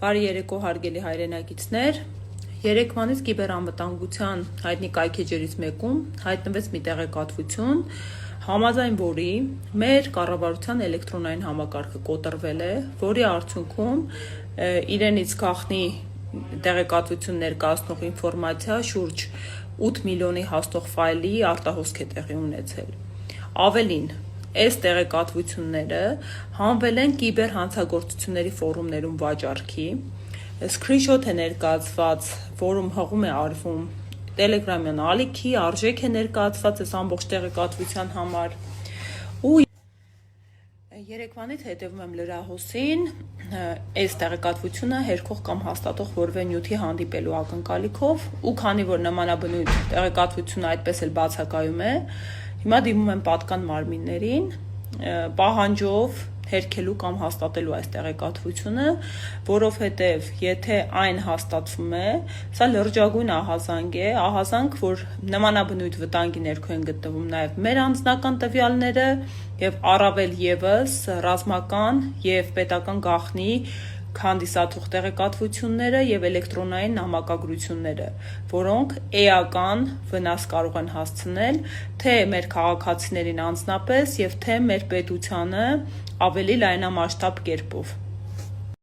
Բարի երեկո հարգելի հայրենակիցներ, երեկվանից կիբերանվտանգության հայտնի կայքեջերից մեկում հայտնվեց մի տեղեկատվություն, համաձայն որի մեր կառավարության էլեկտրոնային համակարգը կոտրվել է, որի արդյունքում իրենից գաղտնի տեղեկատվություն ներկայացնող ինֆորմացիա շուրջ 8 միլիոնի հասնող ֆայլի արտահոսք է տեղի ունեցել։ Ավելին, այս տեղեկատվությունները հանվել են կիբերհանցագործությունների ֆորումներում վաճառքի, սկրինշոթ է ներկայացված, որում հղում է արվում տելեգրամյան ալիքի, արժեք է ներկայացված այս ամբողջ տեղեկատվության համար ու երեկվանից հետևում եմ լրահոսին այս տեղեկատվությունը հերքող կամ հաստատող որևէ նյութի հանդիպելու ակնկալիքով ու քանի որ նմանաբնույթ տեղեկատվությունը այդպես էլ բացակայում է, հիմա դիմում եմ պատկան մարմիններին, պահանջով հերքելու կամ հաստատելու այս տեղեկատվությունը, որովհետև եթե այն հաստատվում է, սա լրջագույն ահազանգ է, ահազանգ, որ նմանաբնույթ վտանգի ներքո են գտնվում նաև մեր անձնական տվյալները եւ առավել եւս ռազմական եւ պետական գաղտնի հանդիսացող տեղեկատվությունները եւ էլեկտրոնային նամակագրությունները, որոնք էական վնաս կարող են հասցնել թե մեր քաղաքացիներին անձնապես եւ թե մեր պետությանը ավելի լայնամասշտաբ կերպով։